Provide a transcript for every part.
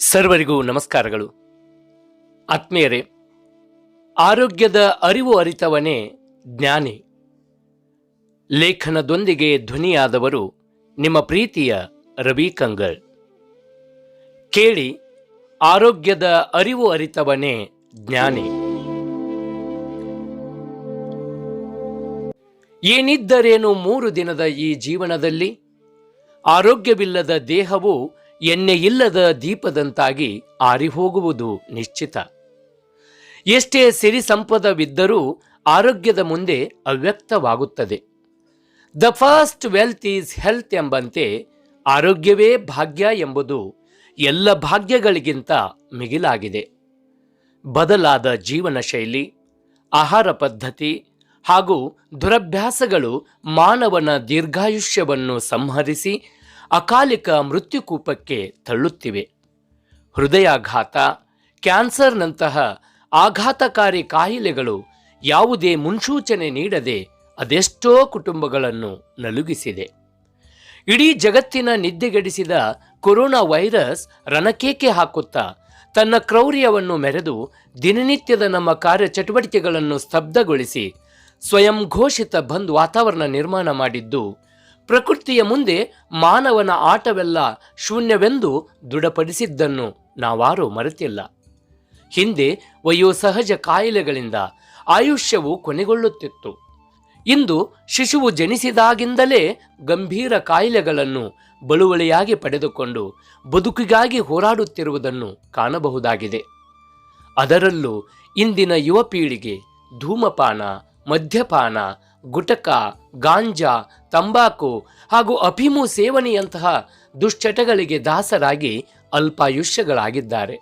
ಸರ್ವರಿಗೂ ನಮಸ್ಕಾರಗಳು. ಆತ್ಮೀಯರೇ, ಆರೋಗ್ಯದ ಅರಿವು ಅರಿತವನೇ ಜ್ಞಾನಿ. ಲೇಖನದೊಂದಿಗೆ ಧ್ವನಿಯಾದವರು ನಿಮ್ಮ ಪ್ರೀತಿಯ ರವಿ ಕಂಗಳ್. ಕೇಳಿ, ಆರೋಗ್ಯದ ಅರಿವು ಅರಿತವನೇ ಜ್ಞಾನಿ. ಏನಿದ್ದರೇನು 3 ದಿನದ ಈ ಜೀವನದಲ್ಲಿ ಆರೋಗ್ಯವಿಲ್ಲದ ದೇಹವು ಎಣ್ಣೆಯಿಲ್ಲದ ದೀಪದಂತಾಗಿ ಆರಿಹೋಗುವುದು ನಿಶ್ಚಿತ. ಎಷ್ಟೇ ಸಿರಿ ಸಂಪದವಿದ್ದರೂ ಆರೋಗ್ಯದ ಮುಂದೆ ಅವ್ಯಕ್ತವಾಗುತ್ತದೆ. The first wealth is health ಎಂಬಂತೆ ಆರೋಗ್ಯವೇ ಭಾಗ್ಯ ಎಂಬುದು ಎಲ್ಲ ಭಾಗ್ಯಗಳಿಗಿಂತ ಮಿಗಿಲಾಗಿದೆ. ಬದಲಾದ ಜೀವನ ಶೈಲಿ, ಆಹಾರ ಪದ್ಧತಿ ಹಾಗೂ ದುರಭ್ಯಾಸಗಳು ಮಾನವನ ದೀರ್ಘಾಯುಷ್ಯವನ್ನು ಸಂಹರಿಸಿ ಅಕಾಲಿಕ ಮೃತ್ಯುಕೂಪಕ್ಕೆ ತಳ್ಳುತ್ತಿವೆ. ಹೃದಯಾಘಾತ, ಕ್ಯಾನ್ಸರ್ನಂತಹ ಆಘಾತಕಾರಿ ಕಾಯಿಲೆಗಳು ಯಾವುದೇ ಮುನ್ಸೂಚನೆ ನೀಡದೆ ಅದೆಷ್ಟೋ ಕುಟುಂಬಗಳನ್ನು ನಲುಗಿಸಿದೆ. ಇಡೀ ಜಗತ್ತಿನ ನಿದ್ದೆಗೆಡಿಸಿದ ಕೊರೋನಾ ವೈರಸ್ ರಣಕೇಕೆ ಹಾಕುತ್ತಾ ತನ್ನ ಕ್ರೌರ್ಯವನ್ನು ಮೆರೆದು ದಿನನಿತ್ಯದ ನಮ್ಮ ಕಾರ್ಯಚಟುವಟಿಕೆಗಳನ್ನು ಸ್ತಬ್ಧಗೊಳಿಸಿ ಸ್ವಯಂ ಘೋಷಿತ ಬಂದ್ ವಾತಾವರಣ ನಿರ್ಮಾಣ ಮಾಡಿದ್ದು ಪ್ರಕೃತಿಯ ಮುಂದೆ ಮಾನವನ ಆಟವೆಲ್ಲ ಶೂನ್ಯವೆಂದು ದೃಢಪಡಿಸಿದ್ದನ್ನು ನಾವಾರೂ ಮರೆತಿಲ್ಲ. ಹಿಂದೆ ವಯೋಸಹಜ ಕಾಯಿಲೆಗಳಿಂದ ಆಯುಷ್ಯವು ಕೊನೆಗೊಳ್ಳುತ್ತಿತ್ತು. ಇಂದು ಶಿಶುವು ಜನಿಸಿದಾಗಿಂದಲೇ ಗಂಭೀರ ಕಾಯಿಲೆಗಳನ್ನು ಬಳುವಳಿಯಾಗಿ ಪಡೆದುಕೊಂಡು ಬದುಕಿಗಾಗಿ ಹೋರಾಡುತ್ತಿರುವುದನ್ನು ಕಾಣಬಹುದಾಗಿದೆ. ಅದರಲ್ಲೂ ಇಂದಿನ ಯುವ ಪೀಳಿಗೆ ಧೂಮಪಾನ, ಮದ್ಯಪಾನ, ಗುಟಕ, ಗಾಂಜಾ, ತಂಬಾಕು ಹಾಗೂ ಅಫೀಮು ಸೇವನೆಯಂತಹ ದುಶ್ಚಟಗಳಿಗೆ ದಾಸರಾಗಿ ಅಲ್ಪಾಯುಷ್ಯಗಳಾಗಿದ್ದಾರೆ.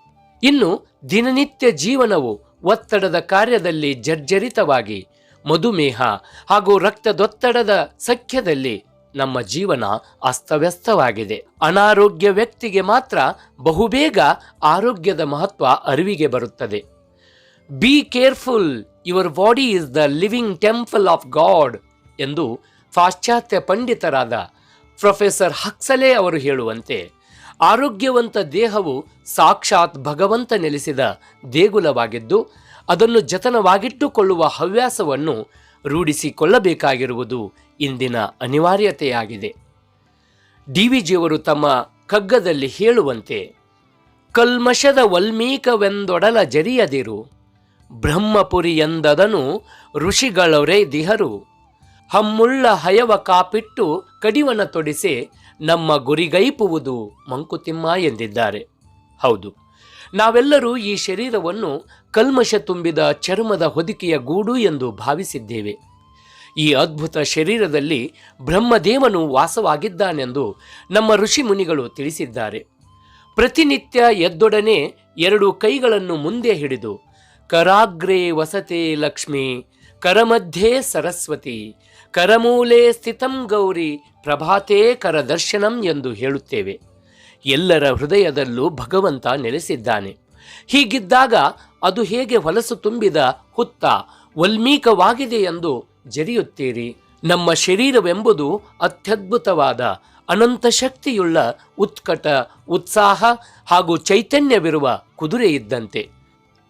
ಇನ್ನು ದಿನನಿತ್ಯ ಜೀವನವು ಒತ್ತಡದ ಕಾರ್ಯದಲ್ಲಿ ಜರ್ಜರಿತವಾಗಿ ಮಧುಮೇಹ ಹಾಗೂ ರಕ್ತದೊತ್ತಡದ ಸಖ್ಯದಲ್ಲಿ ನಮ್ಮ ಜೀವನ ಅಸ್ತವ್ಯಸ್ತವಾಗಿದೆ. ಅನಾರೋಗ್ಯ ವ್ಯಕ್ತಿಗೆ ಮಾತ್ರ ಬಹುಬೇಗ ಆರೋಗ್ಯದ ಮಹತ್ವ ಅರಿವಿಗೆ ಬರುತ್ತದೆ. Be careful, your body is the living temple of god ಎಂದು ಪಾಶ್ಚಾತ್ಯ ಪಂಡಿತರಾದ ಪ್ರೊಫೆಸರ್ ಹಕ್ಸಲೆ ಅವರು ಹೇಳುವಂತೆ, ಆರೋಗ್ಯವಂತ ದೇಹವು ಸಾಕ್ಷಾತ್ ಭಗವಂತ ನೆಲೆಸಿದ ದೇಗುಲವಾಗಿದ್ದು ಅದನ್ನು ಜತನವಾಗಿಟ್ಟುಕೊಳ್ಳುವ ಹವ್ಯಾಸವನ್ನು ರೂಢಿಸಿಕೊಳ್ಳಬೇಕಾಗಿರುವುದು ಇಂದಿನ ಅನಿವಾರ್ಯತೆಯಾಗಿದೆ. ಡಿವಿಜಿಯವರು ತಮ್ಮ ಕಗ್ಗದಲ್ಲಿ ಹೇಳುವಂತೆ, ಕಲ್ಮಶದ ವಲ್ಮೀಕವೆಂದೊಡಲ ಜರಿಯದಿರು, ಬ್ರಹ್ಮಪುರಿಯಂದದನು ಋಷಿಗಳೊರೆ ದಿಹರು, ಹಮ್ಮುಳ್ಳ ಹಯವ ಕಾಪಿಟ್ಟು ಕಡಿವನ ತೊಡಿಸೆ ನಮ್ಮ ಗುರಿಗೈಪುವುದು ಮಂಕುತಿಮ್ಮ ಎಂದಿದ್ದಾರೆ. ಹೌದು, ನಾವೆಲ್ಲರೂ ಈ ಶರೀರವನ್ನು ಕಲ್ಮಶ ತುಂಬಿದ ಚರ್ಮದ ಹೊದಿಕೆಯ ಗೂಡು ಎಂದು ಭಾವಿಸಿದ್ದೇವೆ. ಈ ಅದ್ಭುತ ಶರೀರದಲ್ಲಿ ಬ್ರಹ್ಮದೇವನು ವಾಸವಾಗಿದ್ದಾನೆಂದು ನಮ್ಮ ಋಷಿ ಮುನಿಗಳು ತಿಳಿಸಿದ್ದಾರೆ. ಪ್ರತಿನಿತ್ಯ ಎದ್ದೊಡನೆ 2 ಕೈಗಳನ್ನು ಮುಂದೆ ಹಿಡಿದು ಕರಾಗ್ರೇ ವಸತೆ ಲಕ್ಷ್ಮಿ, ಕರಮಧ್ಯೆ ಸರಸ್ವತಿ, ಕರಮೂಲೆ ಸ್ಥಿತಂ ಗೌರಿ, ಪ್ರಭಾತೇ ಕರದರ್ಶನಂ ಎಂದು ಹೇಳುತ್ತೇವೆ. ಎಲ್ಲರ ಹೃದಯದಲ್ಲೂ ಭಗವಂತ ನೆಲೆಸಿದ್ದಾನೆ. ಹೀಗಿದ್ದಾಗ ಅದು ಹೇಗೆ ಹೊಲಸು ತುಂಬಿದ ಹುತ್ತ ವಲ್ಮೀಕವಾಗಿದೆ ಎಂದು ಜರಿಯುತ್ತೀರಿ? ನಮ್ಮ ಶರೀರವೆಂಬುದು ಅತ್ಯದ್ಭುತವಾದ ಅನಂತ ಶಕ್ತಿಯುಳ್ಳ ಉತ್ಕಟ, ಉತ್ಸಾಹ ಹಾಗೂ ಚೈತನ್ಯವಿರುವ ಕುದುರೆ ಇದ್ದಂತೆ.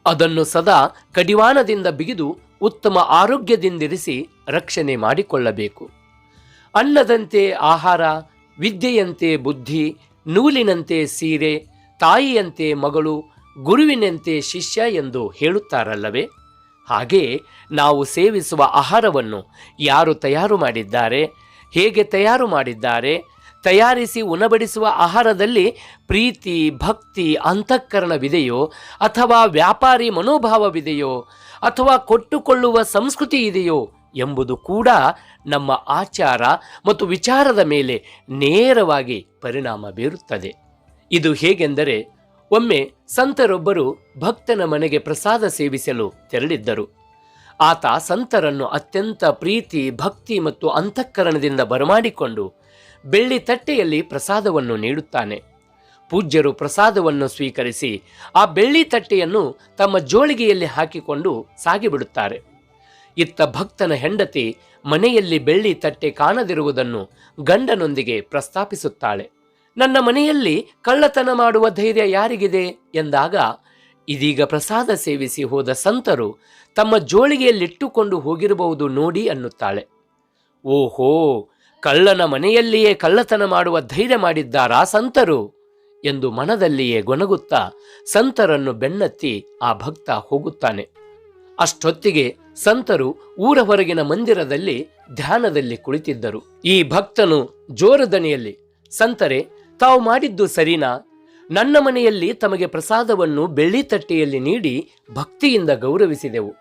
ಅದನ್ನು ಸದಾ ಕಡಿವಾಣದಿಂದ ಬಿಗಿದು ಉತ್ತಮ ಆರೋಗ್ಯದಿಂದಿರಿಸಿ ರಕ್ಷಣೆ ಮಾಡಿಕೊಳ್ಳಬೇಕು. ಅನ್ನದಂತೆ ಆಹಾರ, ವಿದ್ಯೆಯಂತೆ ಬುದ್ಧಿ, ನೂಲಿನಂತೆ ಸೀರೆ, ತಾಯಿಯಂತೆ ಮಗಳು, ಗುರುವಿನಂತೆ ಶಿಷ್ಯ ಎಂದು ಹೇಳುತ್ತಾರಲ್ಲವೇ? ಹಾಗೆ ನಾವು ಸೇವಿಸುವ ಆಹಾರವನ್ನು ಯಾರು ತಯಾರು ಮಾಡಿದ್ದಾರೆ, ಹೇಗೆ ತಯಾರು ಮಾಡಿದ್ದಾರೆ, ತಯಾರಿಸಿ ಉಣಬಡಿಸುವ ಆಹಾರದಲ್ಲಿ ಪ್ರೀತಿ, ಭಕ್ತಿ, ಅಂತಃಕರಣವಿದೆಯೋ ಅಥವಾ ವ್ಯಾಪಾರಿ ಮನೋಭಾವವಿದೆಯೋ ಅಥವಾ ಕೊಟ್ಟುಕೊಳ್ಳುವ ಸಂಸ್ಕೃತಿ ಇದೆಯೋ ಎಂಬುದು ಕೂಡ ನಮ್ಮ ಆಚಾರ ಮತ್ತು ವಿಚಾರದ ಮೇಲೆ ನೇರವಾಗಿ ಪರಿಣಾಮ ಬೀರುತ್ತದೆ. ಇದು ಹೇಗೆಂದರೆ, ಒಮ್ಮೆ ಸಂತರೊಬ್ಬರು ಭಕ್ತನ ಮನೆಗೆ ಪ್ರಸಾದ ಸೇವಿಸಲು ತೆರಳಿದ್ದರು. ಆತ ಸಂತರನ್ನು ಅತ್ಯಂತ ಪ್ರೀತಿ, ಭಕ್ತಿ ಮತ್ತು ಅಂತಃಕರಣದಿಂದ ಬರಮಾಡಿಕೊಂಡು ಬೆಳ್ಳಿ ತಟ್ಟೆಯಲ್ಲಿ ಪ್ರಸಾದವನ್ನು ನೀಡುತ್ತಾನೆ. ಪೂಜ್ಯರು ಪ್ರಸಾದವನ್ನು ಸ್ವೀಕರಿಸಿ ಆ ಬೆಳ್ಳಿ ತಟ್ಟೆಯನ್ನು ತಮ್ಮ ಜೋಳಿಗೆಯಲ್ಲಿ ಹಾಕಿಕೊಂಡು ಸಾಗಿಬಿಡುತ್ತಾರೆ. ಇತ್ತ ಭಕ್ತನ ಹೆಂಡತಿ ಮನೆಯಲ್ಲಿ ಬೆಳ್ಳಿ ತಟ್ಟೆ ಕಾಣದಿರುವುದನ್ನು ಗಂಡನೊಂದಿಗೆ ಪ್ರಸ್ತಾಪಿಸುತ್ತಾಳೆ. ನನ್ನ ಮನೆಯಲ್ಲಿ ಕಳ್ಳತನ ಮಾಡುವ ಧೈರ್ಯ ಯಾರಿಗಿದೆ ಎಂದಾಗ, ಇದೀಗ ಪ್ರಸಾದ ಸೇವಿಸಿ ಹೋದ ಸಂತರು ತಮ್ಮ ಜೋಳಿಗೆಯಲ್ಲಿಟ್ಟುಕೊಂಡು ಹೋಗಿರಬಹುದು ನೋಡಿ ಅನ್ನುತ್ತಾಳೆ. ಓಹೋ, ಕಳ್ಳನ ಮನೆಯಲ್ಲಿಯೇ ಕಳ್ಳತನ ಮಾಡುವ ಧೈರ್ಯ ಮಾಡಿದ್ದಾರಾ ಸಂತರು ಎಂದು ಮನದಲ್ಲಿಯೇ ಗೊನಗುತ್ತಾ ಸಂತರನ್ನು ಬೆನ್ನತ್ತಿ ಆ ಭಕ್ತ ಹೋಗುತ್ತಾನೆ. ಅಷ್ಟೊತ್ತಿಗೆ ಸಂತರು ಊರ ಹೊರಗಿನ ಮಂದಿರದಲ್ಲಿ ಧ್ಯಾನದಲ್ಲಿ ಕುಳಿತಿದ್ದರು. ಈ ಭಕ್ತನು ಜೋರದನಿಯಲ್ಲಿ, ಸಂತರೇ, ತಾವು ಮಾಡಿದ್ದು ಸರಿನಾ? ನನ್ನ ಮನೆಯಲ್ಲಿ ತಮಗೆ ಪ್ರಸಾದವನ್ನು ಬೆಳ್ಳಿ ತಟ್ಟೆಯಲ್ಲಿ ನೀಡಿ ಭಕ್ತಿಯಿಂದ ಗೌರವಿಸಿದೆವು.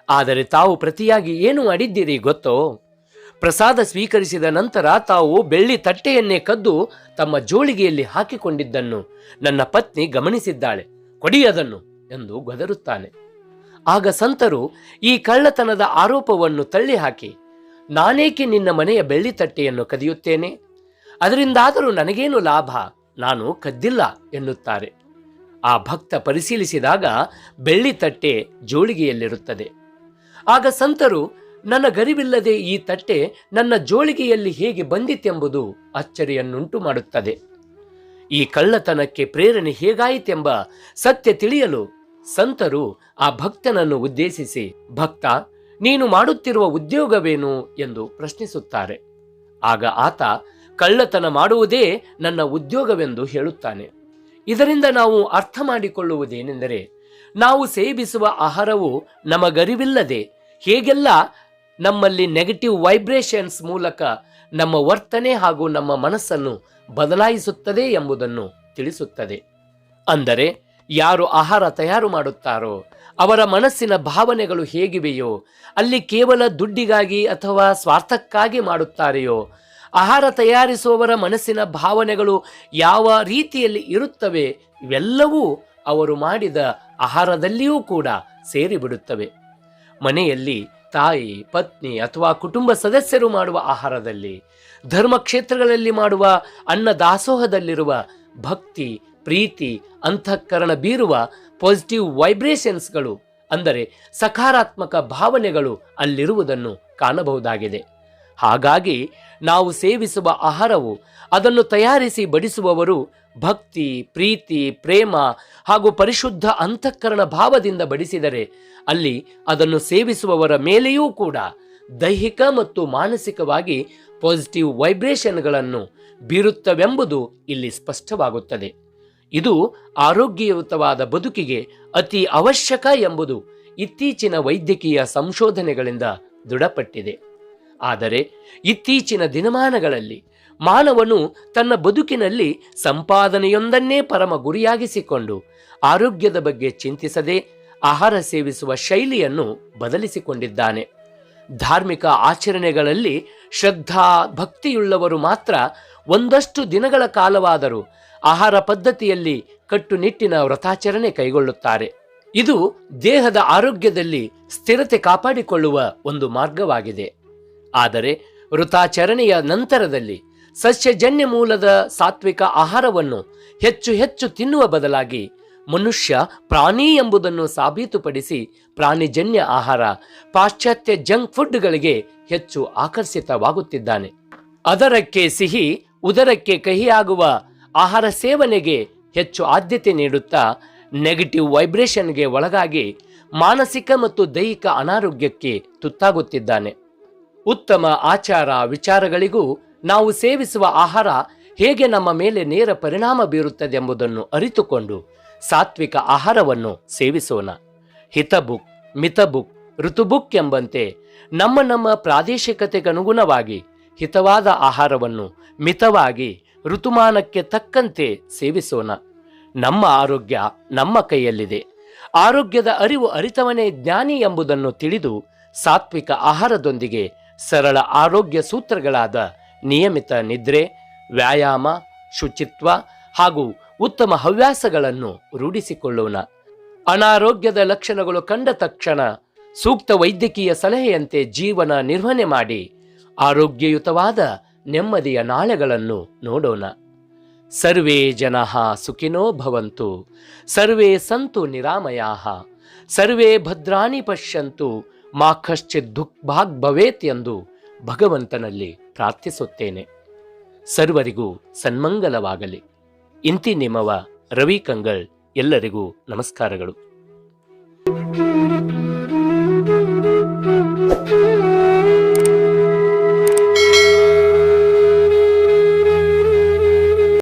ಆದರೆ ತಾವು ಪ್ರತಿಯಾಗಿ ಏನು ಮಾಡಿದ್ದೀರಿ ಗೊತ್ತೋ? ಪ್ರಸಾದ ಸ್ವೀಕರಿಸಿದ ನಂತರ ತಾವು ಬೆಳ್ಳಿ ತಟ್ಟೆಯನ್ನೇ ಕದ್ದು ತಮ್ಮ ಜೋಳಿಗೆಯಲ್ಲಿ ಹಾಕಿಕೊಂಡಿದ್ದನ್ನು ನನ್ನ ಪತ್ನಿ ಗಮನಿಸಿದ್ದಾಳೆ. ಕೊಡಿ ಅದನ್ನು ಎಂದು ಗದರುತ್ತಾನೆ. ಆಗ ಸಂತರು ಈ ಕಳ್ಳತನದ ಆರೋಪವನ್ನು ತಳ್ಳಿಹಾಕಿ, ನಾನೇಕೆ ನಿನ್ನ ಮನೆಯ ಬೆಳ್ಳಿ ತಟ್ಟೆಯನ್ನು ಕದಿಯುತ್ತೇನೆ? ಅದರಿಂದಾದರೂ ನನಗೇನು ಲಾಭ? ನಾನು ಕದ್ದಿಲ್ಲ ಎನ್ನುತ್ತಾರೆ. ಆ ಭಕ್ತ ಪರಿಶೀಲಿಸಿದಾಗ ಬೆಳ್ಳಿ ತಟ್ಟೆ ಜೋಳಿಗೆಯಲ್ಲಿರುತ್ತದೆ. ಆಗ ಸಂತರು, ನನ್ನ ಗರಿವಿಲ್ಲದೆ ಈ ತಟ್ಟೆ ನನ್ನ ಜೋಳಿಗೆಯಲ್ಲಿ ಹೇಗೆ ಬಂದಿತೆಂಬುದು ಅಚ್ಚರಿಯನ್ನುಂಟು ಮಾಡುತ್ತದೆ. ಈ ಕಳ್ಳತನಕ್ಕೆ ಪ್ರೇರಣೆ ಹೇಗಾಯಿತೆಂಬ ಸತ್ಯ ತಿಳಿಯಲು ಸಂತರು ಆ ಭಕ್ತನನ್ನು ಉದ್ದೇಶಿಸಿ, ಭಕ್ತ, ನೀನು ಮಾಡುತ್ತಿರುವ ಉದ್ಯೋಗವೇನು ಎಂದು ಪ್ರಶ್ನಿಸುತ್ತಾರೆ. ಆಗ ಆತ, ಕಳ್ಳತನ ಮಾಡುವುದೇ ನನ್ನ ಉದ್ಯೋಗವೆಂದು ಹೇಳುತ್ತಾನೆ. ಇದರಿಂದ ನಾವು ಅರ್ಥ ಮಾಡಿಕೊಳ್ಳುವುದೇನೆಂದರೆ, ನಾವು ಸೇವಿಸುವ ಆಹಾರವು ನಮಗರಿವಿಲ್ಲದೆ ಹೇಗೆಲ್ಲ ನಮ್ಮಲ್ಲಿ ನೆಗೆಟಿವ್ ವೈಬ್ರೇಷನ್ಸ್ ಮೂಲಕ ನಮ್ಮ ವರ್ತನೆ ಹಾಗೂ ನಮ್ಮ ಮನಸ್ಸನ್ನು ಬದಲಾಯಿಸುತ್ತದೆ ಎಂಬುದನ್ನು ತಿಳಿಸುತ್ತದೆ. ಅಂದರೆ ಯಾರು ಆಹಾರ ತಯಾರು ಮಾಡುತ್ತಾರೋ ಅವರ ಮನಸ್ಸಿನ ಭಾವನೆಗಳು ಹೇಗಿವೆಯೋ, ಅಲ್ಲಿ ಕೇವಲ ದುಡ್ಡಿಗಾಗಿ ಅಥವಾ ಸ್ವಾರ್ಥಕ್ಕಾಗಿ ಮಾಡುತ್ತಾರೆಯೋ, ಆಹಾರ ತಯಾರಿಸುವವರ ಮನಸ್ಸಿನ ಭಾವನೆಗಳು ಯಾವ ರೀತಿಯಲ್ಲಿ ಇರುತ್ತವೆ, ಇವೆಲ್ಲವೂ ಅವರು ಮಾಡಿದ ಆಹಾರದಲ್ಲಿಯೂ ಕೂಡ ಸೇರಿಬಿಡುತ್ತವೆ. ಮನೆಯಲ್ಲಿ ತಾಯಿ, ಪತ್ನಿ ಅಥವಾ ಕುಟುಂಬ ಸದಸ್ಯರು ಮಾಡುವ ಆಹಾರದಲ್ಲಿ, ಧರ್ಮಕ್ಷೇತ್ರಗಳಲ್ಲಿ ಮಾಡುವ ಅನ್ನ ದಾಸೋಹದಲ್ಲಿರುವ ಭಕ್ತಿ, ಪ್ರೀತಿ, ಅಂತಃಕರಣ ಬೀರುವ ಪಾಸಿಟಿವ್ ವೈಬ್ರೇಷನ್ಸ್ಗಳು, ಅಂದರೆ ಸಕಾರಾತ್ಮಕ ಭಾವನೆಗಳು ಅಲ್ಲಿರುವುದನ್ನು ಕಾಣಬಹುದಾಗಿದೆ. ಹಾಗಾಗಿ ನಾವು ಸೇವಿಸುವ ಆಹಾರವು, ಅದನ್ನು ತಯಾರಿಸಿ ಬಡಿಸುವವರು ಭಕ್ತಿ, ಪ್ರೀತಿ, ಪ್ರೇಮ ಹಾಗೂ ಪರಿಶುದ್ಧ ಅಂತಃಕರಣ ಭಾವದಿಂದ ಬಡಿಸಿದರೆ ಅಲ್ಲಿ ಅದನ್ನು ಸೇವಿಸುವವರ ಮೇಲೆಯೂ ಕೂಡ ದೈಹಿಕ ಮತ್ತು ಮಾನಸಿಕವಾಗಿ ಪಾಸಿಟಿವ್ ವೈಬ್ರೇಷನ್ಗಳನ್ನು ಬೀರುತ್ತವೆಂಬುದು ಇಲ್ಲಿ ಸ್ಪಷ್ಟವಾಗುತ್ತದೆ. ಇದು ಆರೋಗ್ಯಯುತವಾದ ಬದುಕಿಗೆ ಅತಿ ಅವಶ್ಯಕ ಎಂಬುದು ಇತ್ತೀಚಿನ ವೈದ್ಯಕೀಯ ಸಂಶೋಧನೆಗಳಿಂದ ದೃಢಪಟ್ಟಿದೆ. ಆದರೆ ಇತ್ತೀಚಿನ ದಿನಮಾನಗಳಲ್ಲಿ ಮಾನವನು ತನ್ನ ಬದುಕಿನಲ್ಲಿ ಸಂಪಾದನೆಯೊಂದನ್ನೇ ಪರಮ ಗುರಿಯಾಗಿಸಿಕೊಂಡು ಆರೋಗ್ಯದ ಬಗ್ಗೆ ಚಿಂತಿಸದೆ ಆಹಾರ ಸೇವಿಸುವ ಶೈಲಿಯನ್ನು ಬದಲಿಸಿಕೊಂಡಿದ್ದಾನೆ. ಧಾರ್ಮಿಕ ಆಚರಣೆಗಳಲ್ಲಿ ಶ್ರದ್ಧಾ ಭಕ್ತಿಯುಳ್ಳವರು ಮಾತ್ರ ಒಂದಷ್ಟು ದಿನಗಳ ಕಾಲವಾದರೂ ಆಹಾರ ಪದ್ಧತಿಯಲ್ಲಿ ಕಟ್ಟುನಿಟ್ಟಿನ ವ್ರತಾಚರಣೆ ಕೈಗೊಳ್ಳುತ್ತಾರೆ. ಇದು ದೇಹದ ಆರೋಗ್ಯದಲ್ಲಿ ಸ್ಥಿರತೆ ಕಾಪಾಡಿಕೊಳ್ಳುವ ಒಂದು ಮಾರ್ಗವಾಗಿದೆ. ಆದರೆ ವ್ರತಾಚರಣೆಯ ನಂತರದಲ್ಲಿ ಸಸ್ಯಜನ್ಯ ಮೂಲದ ಸಾತ್ವಿಕ ಆಹಾರವನ್ನು ಹೆಚ್ಚು ಹೆಚ್ಚು ತಿನ್ನುವ ಬದಲಾಗಿ ಮನುಷ್ಯ ಪ್ರಾಣಿ ಎಂಬುದನ್ನು ಸಾಬೀತುಪಡಿಸಿ ಪ್ರಾಣಿಜನ್ಯ ಆಹಾರ, ಪಾಶ್ಚಾತ್ಯ ಜಂಕ್ ಫುಡ್ಗಳಿಗೆ ಹೆಚ್ಚು ಆಕರ್ಷಿತವಾಗುತ್ತಿದ್ದಾನೆ. ಅದರಕ್ಕೆ ಸಿಹಿ, ಉದರಕ್ಕೆ ಕಹಿಯಾಗುವ ಆಹಾರ ಸೇವನೆಗೆ ಹೆಚ್ಚು ಆದ್ಯತೆ ನೀಡುತ್ತಾ ನೆಗೆಟಿವ್ ವೈಬ್ರೇಷನ್ಗೆ ಒಳಗಾಗಿ ಮಾನಸಿಕ ಮತ್ತು ದೈಹಿಕ ಅನಾರೋಗ್ಯಕ್ಕೆ ತುತ್ತಾಗುತ್ತಿದ್ದಾನೆ. ಉತ್ತಮ ಆಚಾರ ವಿಚಾರಗಳಿಗೂ ನಾವು ಸೇವಿಸುವ ಆಹಾರ ಹೇಗೆ ನಮ್ಮ ಮೇಲೆ ನೇರ ಪರಿಣಾಮ ಬೀರುತ್ತದೆ ಎಂಬುದನ್ನು ಅರಿತುಕೊಂಡು ಸಾತ್ವಿಕ ಆಹಾರವನ್ನು ಸೇವಿಸೋಣ. ಹಿತಬುಕ್, ಮಿತಬುಕ್, ಋತುಬುಕ್ ಎಂಬಂತೆ ನಮ್ಮ ನಮ್ಮ ಪ್ರಾದೇಶಿಕತೆಗನುಗುಣವಾಗಿ ಹಿತವಾದ ಆಹಾರವನ್ನು ಮಿತವಾಗಿ ಋತುಮಾನಕ್ಕೆ ತಕ್ಕಂತೆ ಸೇವಿಸೋಣ. ನಮ್ಮ ಆರೋಗ್ಯ ನಮ್ಮ ಕೈಯಲ್ಲಿದೆ. ಆರೋಗ್ಯದ ಅರಿವು ಅರಿತವನೇ ಜ್ಞಾನಿ ಎಂಬುದನ್ನು ತಿಳಿದು ಸಾತ್ವಿಕ ಆಹಾರದೊಂದಿಗೆ ಸರಳ ಆರೋಗ್ಯ ಸೂತ್ರಗಳಾದ ನಿಯಮಿತ ನಿದ್ರೆ, ವ್ಯಾಯಾಮ, ಶುಚಿತ್ವ ಹಾಗೂ ಉತ್ತಮ ಹವ್ಯಾಸಗಳನ್ನು ರೂಢಿಸಿಕೊಳ್ಳೋಣ. ಅನಾರೋಗ್ಯದ ಲಕ್ಷಣಗಳು ಕಂಡ ತಕ್ಷಣ ಸೂಕ್ತ ವೈದ್ಯಕೀಯ ಸಲಹೆಯಂತೆ ಜೀವನ ನಿರ್ವಹಣೆ ಮಾಡಿ ಆರೋಗ್ಯಯುತವಾದ ನೆಮ್ಮದಿಯ ನಾಳೆಗಳನ್ನು ನೋಡೋಣ. ಸರ್ವೇ ಜನಃ ಸುಖಿನೋ ಭವಂತು, ಸರ್ವೇ ಸಂತು ನಿರಾಮಯಾಃ, ಸರ್ವೇ ಭದ್ರಾಣಿ ಪಶ್ಯಂತು, ಮಾ ಕಶ್ಚಿತ್ ದುಃಖ ಭಾಗ್ ಭವೇತ್ ಎಂದು ಭಗವಂತನಲ್ಲಿ ಪ್ರಾರ್ಥಿಸುತ್ತೇನೆ. ಸರ್ವರಿಗೂ ಸನ್ಮಂಗಲವಾಗಲಿ. ಇಂತಿ ನಿಮ್ಮವ ರವಿ ಕಂಗಳ್. ಎಲ್ಲರಿಗೂ ನಮಸ್ಕಾರಗಳು.